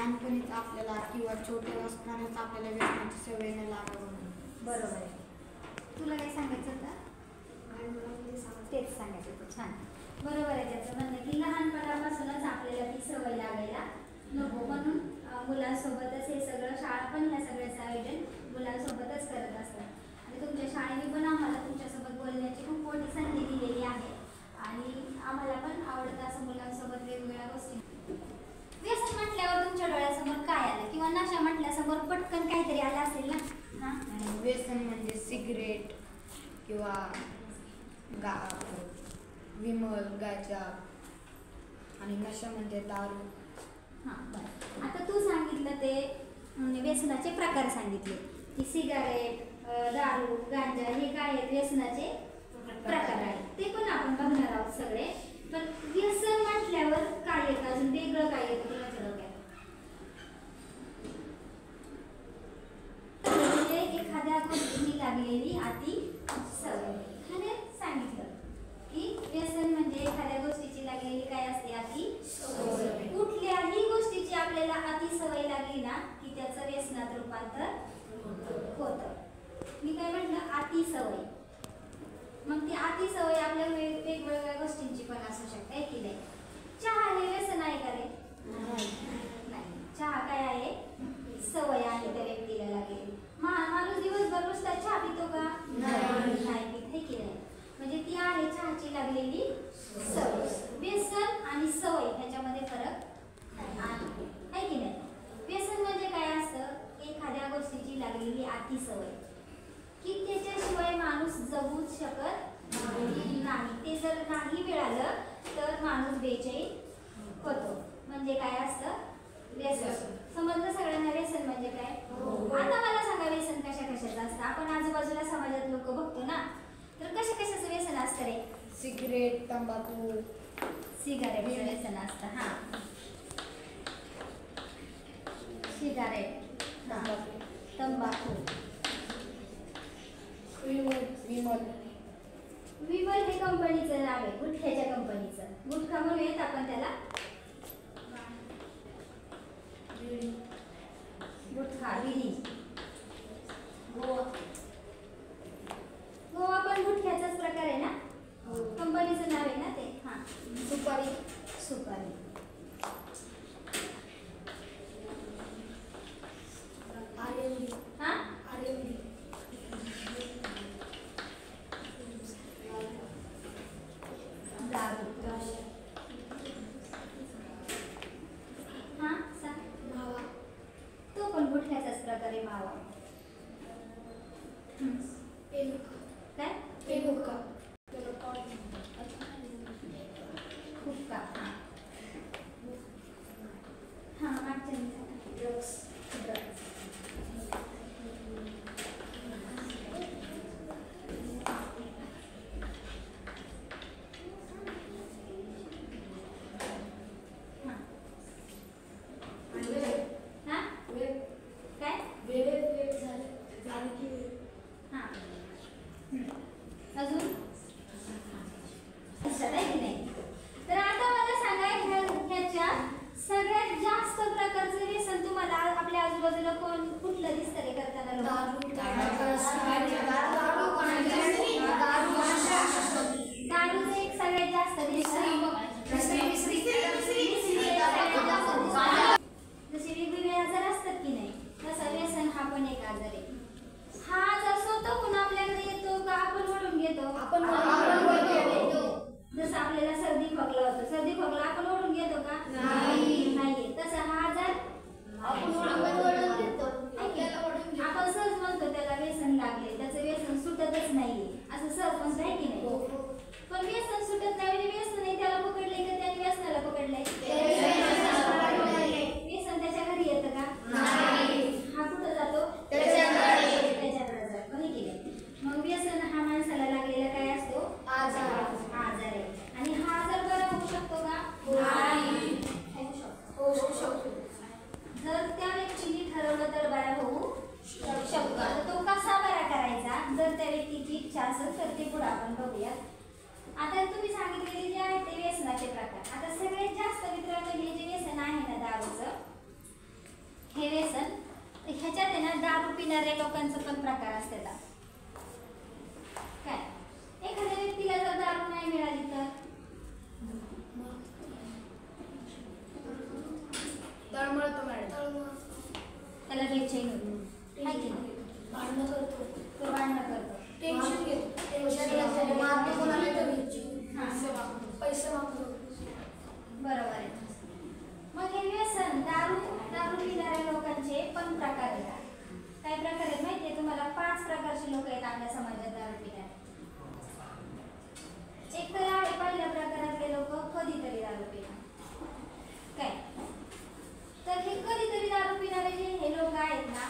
लहानपणीच आपल्याला किंवा छोट्या असतानाच आपल्याला व्यसनाची सवय नाही लागावं म्हणून. बरोबर आहे. तुला काय सांगायचं होतं? तेच सांगायचं होतं. छान, बरोबर आहे त्याचं म्हणणं की लहानपणापासूनच आपल्याला ती सवय लागायला नको, म्हणून मुलांसोबतच हे सगळं, शाळा पण ह्या सगळ्याचं आयोजन मुलांसोबतच करत असतात. आणि तुमच्या शाळेने पण आम्हाला तुमच्यासोबत बोलण्याची खूप मोठी संधी दिलेली आहे आणि आम्हाला पण आवडतं असं मुलांसोबत वेगवेगळ्या गोष्टी. व्यसन म्हटल्यावर तुमच्या डोळ्यासमोर काय आलं, किंवा नशा म्हटल्यासमोर पटकन काहीतरी आलं असेल ना? व्यसन म्हणजे सिगरेट किंवा विमल, गांजा, आणि नशा म्हणजे दारू. हां, बरं. आता तू सांगितलं ते व्यसनाचे प्रकार सांगितले की सिगारेट, दारू, गांजा हे काय आहेत व्यसनाचे प्रकार आहेत, ते पण आपण बघणार आहोत सगळे. पण व्यसन म्हटल्यावर काय येतं, अजून वेगळं काय येतं तुझ्या डोक्यात? म्हणजे एखाद्या गोष्टीची लागलेली अति सवय. सांगितलं की व्यसन म्हणजे एखाद्या गोष्टीची लागलेली काय असते, अति सवय. कुठल्याही गोष्टीची आपल्याला अति सवय लागली ना की त्याचं व्यसनात रूपांतर होतं. मी काय म्हटलं, अति सवय. मग ती अति सवय आपल्या वेगवेगळ्या गोष्टींची पण असू शकते की नाही. चहा हे व्यसन आहे का रे? नाही. चहा काय आहे? सवय आहे त्या व्यक्तीला लागलेली. माणूस दिवसभर नुसता चहा पितो का? नाही पित, आहे की नाही. म्हणजे ती आहे चहाची लागलेली सवय. व्यसन आणि सवय ह्याच्यामध्ये फरक आहे की नाही. व्यसन म्हणजे काय असतं, एखाद्या गोष्टीची लागलेली अति सवय की त्याच्याशिवाय माणूस जगूच शकत नाही. ते जर नाही मिळालं तर माणूस बेचैन होतो. म्हणजे काय असतं, व्यसन. समजलं सगळ्यांना व्यसन म्हणजे काय? आता मला सांगा, व्यसन कशा कशाचं असतं? आपण आजूबाजूला समाजात लोक बघतो ना, तर कशा कशाचं व्यसन असतं रे? सिगरेट, तंबाखू. सिगारेटचं व्यसन असतं. हां, सिगारेट, तंबाखू, विमल. विमल हे कंपनीचं नाव आहे, गुटख्याच्या कंपनीचं. गुटखा म्हणूयात आपण त्याला. गुटखा, बिडी. गोवा पण गुटख्याचाच प्रकार आहे ना, कंपनीचं नाव आहे ना ते. हां, सुपारी. सुपारी. हां, दारू. हां, सांग. तो पण गुटख्याचाच प्रकार आहे, मावा. काय? हुक्का. हुक्का. हां, मागच्या ड्रग्स. अजून आहे की नाही. तर आता मला सांगा, ह्याच्या सगळ्यात जास्त प्रकारचं व्यसन तुम्हाला आपल्या आजूबाजूला कुठलं दिसतं रे करताना? दारूचं एक सगळ्यात जास्त दिसतं. जसे वेगवेगळे आजार असतात की नाही, तसं व्यसन हा पण एक आजार आहे. हा आजार स्वतःहून आपल्याकडे येतो का आपण ओढून घेतो? जसं आपल्याला सर्दी खोकला होतो, सर्दी खोकला आपण ओढून घेतो का? नाही. तसं हा आजार आपण सहज म्हणतो त्याला व्यसन लागले, त्याचं व्यसन सुटतच नाहीये असं सहज म्हणतो, आहे की नाही. पण व्यसन सुटत नाही म्हणजे व्यसन नाही त्याला पकडले का त्याने व्यसनाला पकडलंय? व्यसन त्याच्या घरी येतं का? हा कुठं जातो? त्याच्याकडे जातो, आहे की नाही. मग व्यसन हा माणसाला लागलेला काय असतो? आजार आहे. आणि हा आजार बरा होऊ शकतो का? होऊ शकतो. जर त्या व्यक्तीने ठरवलं तर बरा होऊ शकतो. आता तो कसा बरा करायचा, जर त्या व्यक्तीची इच्छा असेल तर ते पुढे आपण बघूया. आता तुम्ही सांगितलेले जे आहेत ते व्यसनाचे प्रकार. आता सगळ्यात जास्त मित्रांनो हे जे व्यसन आहे ना दारूचं, हे व्यसन ह्याच्यात आहे ना दारू पिणाऱ्या लोकांचं पण प्रकार असतात. काय एखाद्या व्यक्तीला जर दारू नाही मिळाली तर त्याला बेचैन होतो, भांडणं करतो, तो भांडणं करतो, टेन्शन घेतो, पैसे मागतो. बरोबर आहे. मग हे व्यसन दारू पिणाऱ्या लोकांचे पण प्रकार आहेत. काय प्रकार आहेत माहिती आहे तुम्हाला? 5 प्रकारचे लोक आहेत आपल्या समाजात दारू पिणारे. एक तर आहे पहिल्या प्रकारातले लोक कधीतरी दारू पिणार. काय तर हे कधीतरी दारू पिणारे जे हे लोक आहेत ना